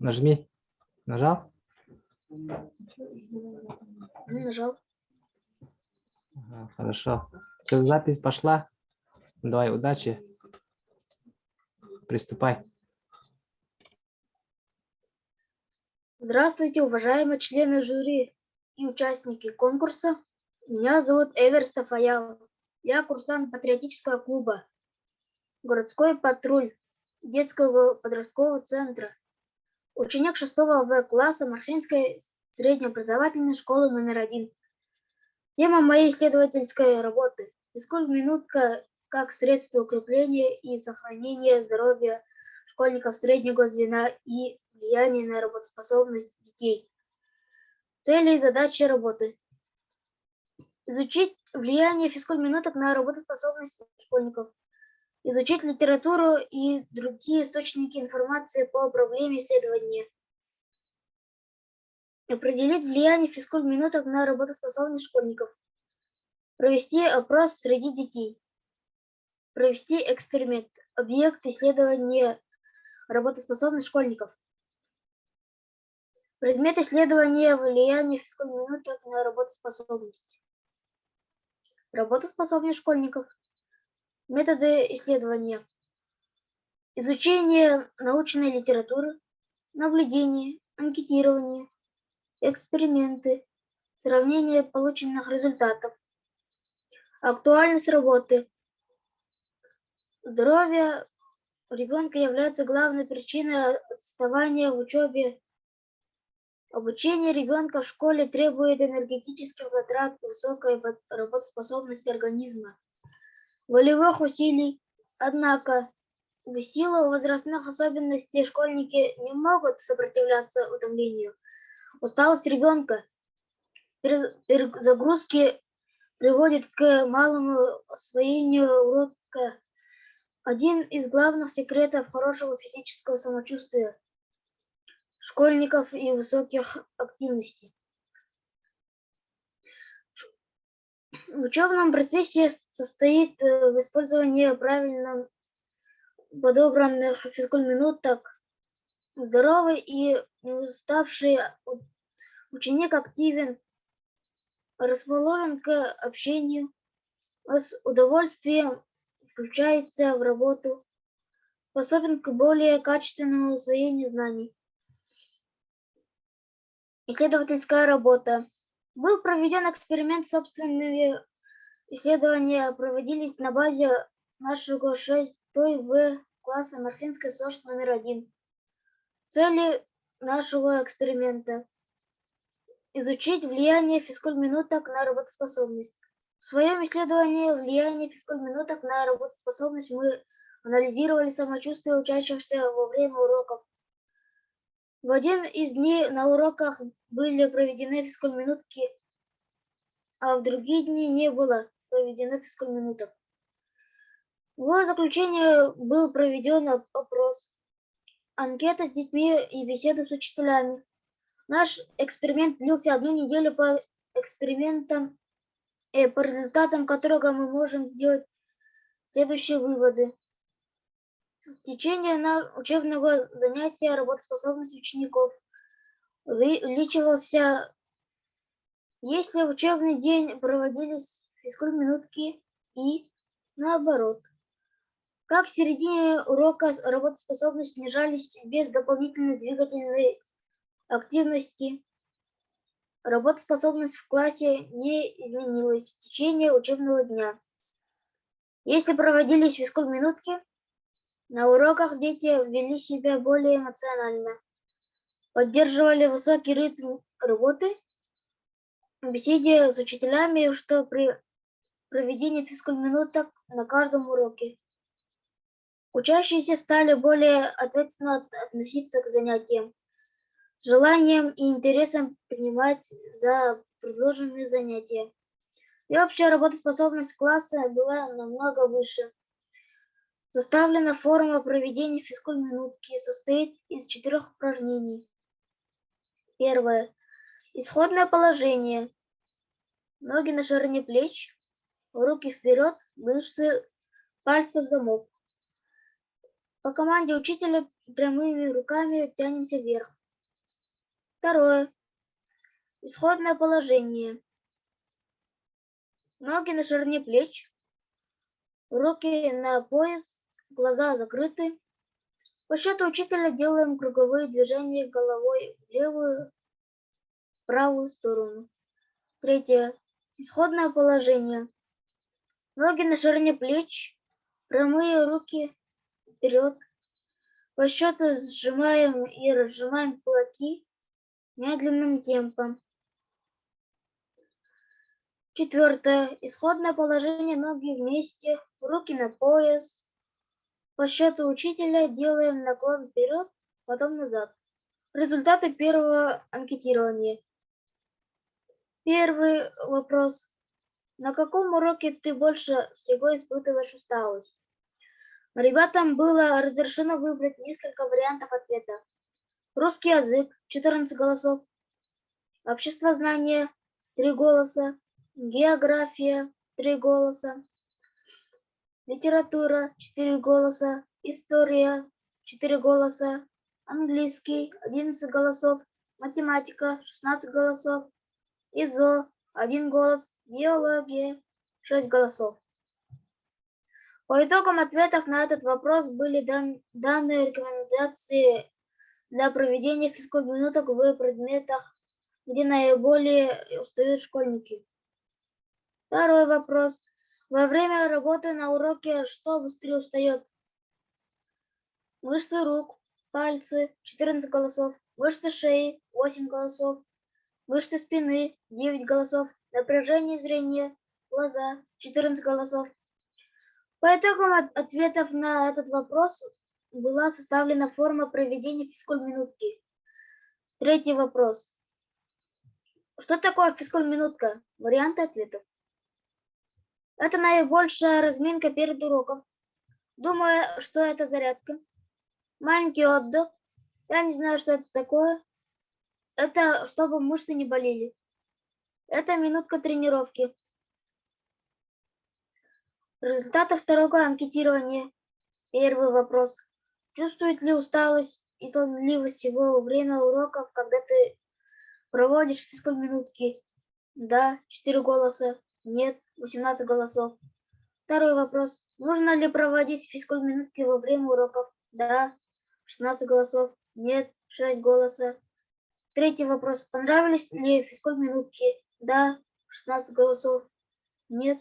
Нажми. Нажал? Нажал. Ага, хорошо. Все, запись пошла. Давай, удачи. Приступай. Здравствуйте, уважаемые члены жюри и участники конкурса. Меня зовут Эверст Афаял. Я курсант патриотического клуба «Городской патруль» детского подросткового центра. Ученик 6 В класса Мархинской среднеобразовательной школы номер 1. Тема моей исследовательской работы – физкульт-минутка как средство укрепления и сохранения здоровья школьников среднего звена и влияние на работоспособность детей. Цели и задачи работы. Изучить влияние физкульт-минуток на работоспособность школьников. Изучить литературу и другие источники информации по проблеме исследования. Определить влияние физкульт-минуток на работоспособность школьников. Провести опрос среди детей. Провести эксперимент. Объект исследования работоспособность школьников. Предмет исследования влияния физкульт-минуток на работоспособность. Работоспособность школьников. Методы исследования. Изучение научной литературы, наблюдение, анкетирование, эксперименты, сравнение полученных результатов. Актуальность работы. Здоровье ребенка является главной причиной отставания в учебе. Обучение ребенка в школе требует энергетических затрат, высокой работоспособности организма, волевых усилий. Однако, в силу возрастных особенностей школьники не могут сопротивляться утомлению. Усталость ребенка, перезагрузки приводит к малому освоению урока. Один из главных секретов хорошего физического самочувствия школьников и высоких активностей. В учебном процессе состоит в использовании правильно подобранных физкульт-минуток. Здоровый и неуставший ученик активен, расположен к общению, с удовольствием включается в работу, способен к более качественному усвоению знаний. Исследовательская работа. Был проведен эксперимент, собственные исследования проводились на базе нашего 6 В класса Марфинской СОЖ номер 1. Цели нашего эксперимента. Изучить влияние физкульт-минуток на работоспособность. В своем исследовании влияния физкульт-минуток на работоспособность мы анализировали самочувствие учащихся во время уроков. В один из дней на уроках были проведены физкульт-минутки, а в другие дни не было проведено физкульт-минуток. В заключение был проведен опрос, анкета с детьми и беседы с учителями. Наш эксперимент длился 1 неделю. По экспериментам, по результатам которого мы можем сделать следующие выводы. В течение учебного занятия работоспособность учеников увеличивался, если в учебный день проводились физкульт-минутки, и наоборот. Как в середине урока работоспособность снижались без дополнительной двигательной активности. Работоспособность в классе не изменилась в течение учебного дня. Если проводились физкульт-минутки, на уроках дети вели себя более эмоционально, поддерживали высокий ритм работы, в беседе с учителями, что при проведении физкульт-минуток на каждом уроке. Учащиеся стали более ответственно относиться к занятиям, с желанием и интересом принимать за предложенные занятия. И общая работоспособность класса была намного выше. Составлена форма проведения физкульт-минутки, состоит из 4 упражнений. Первое. Исходное положение. Ноги на ширине плеч, руки вперед, мышцы пальцев в замок. По команде учителя прямыми руками тянемся вверх. Второе. Исходное положение. Ноги на ширине плеч, руки на пояс, глаза закрыты. По счету учителя делаем круговые движения головой в левую, правую сторону. Третье. Исходное положение. Ноги на ширине плеч, прямые руки вперед. По счету сжимаем и разжимаем кулаки медленным темпом. Четвертое. Исходное положение. Ноги вместе, руки на пояс. По счету учителя делаем наклон вперед, потом назад. Результаты первого анкетирования. Первый вопрос. На каком уроке ты больше всего испытываешь усталость? Ребятам было разрешено выбрать несколько вариантов ответа. Русский язык – 14 голосов. Обществознание – 3 голоса. География – 3 голоса. Литература – 4 голоса. История – 4 голоса. Английский – 11 голосов. Математика – 16 голосов. ИЗО – 1 голос. Биология – 6 голосов. По итогам ответов на этот вопрос были даны рекомендации для проведения физкульт-минуток в предметах, где наиболее устают школьники. Второй вопрос. Во время работы на уроке что быстрее устает? Мышцы рук, пальцы, 14 голосов. Мышцы шеи, 8 голосов. Мышцы спины, 9 голосов. Напряжение зрения, глаза, 14 голосов. По итогам ответов на этот вопрос была составлена форма проведения физкульт-минутки. Третий вопрос. Что такое физкульт-минутка? Варианты ответов. Это наибольшая разминка перед уроком. Думаю, что это зарядка. Маленький отдых. Я не знаю, что это такое. Это чтобы мышцы не болели. Это минутка тренировки. Результаты второго анкетирования. Первый вопрос. Чувствует ли усталость и сонливость во время уроков, когда ты проводишь физкульт-минутки? Да, 4 голоса. Нет, 18 голосов. Второй вопрос. Нужно ли проводить физкульт-минутки во время уроков? Да, 16 голосов. Нет, 6 голосов. Третий вопрос. Понравились ли физкульт-минутки? Да, 16 голосов. Нет,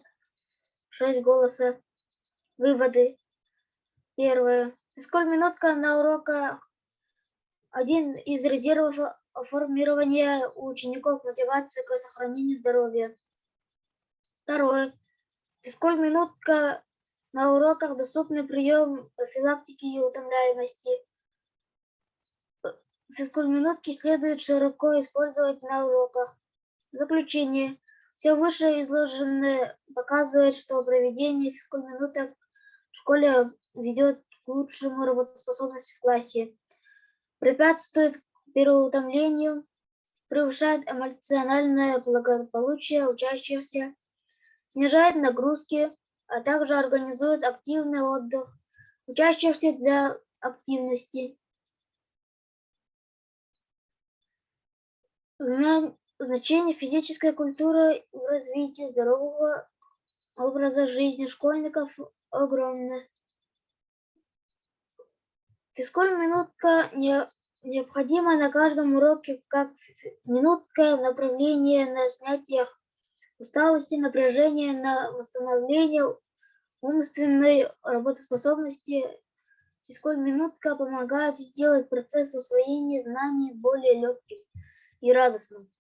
6 голосов. Выводы. Первое. Физкульт-минутка на уроках один из резервов формирования у учеников мотивации к сохранению здоровья. Второе. Физкульт-минутка на уроках доступный прием профилактики и утомляемости. Физкульт-минутки следует широко использовать на уроках. Заключение. Все вышеизложенное показывает, что проведение физкульт-минуток в школе ведет к лучшему работоспособности в классе, препятствует переутомлению, повышает эмоциональное благополучие учащихся, снижает нагрузки, а также организует активный отдых учащихся для активности. Значение физической культуры в развитии здорового образа жизни школьников огромно. Физкульт-минутка необходима на каждом уроке как минутка направления на снятие усталости, напряжения, на восстановление умственной работоспособности. Физкульт-минутка помогает сделать процесс усвоения знаний более легким и радостным.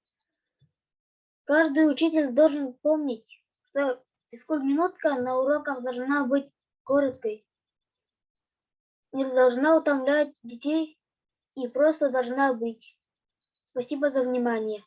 Каждый учитель должен помнить, что физкульт-минутка на уроках должна быть короткой, не должна утомлять детей и просто должна быть. Спасибо за внимание.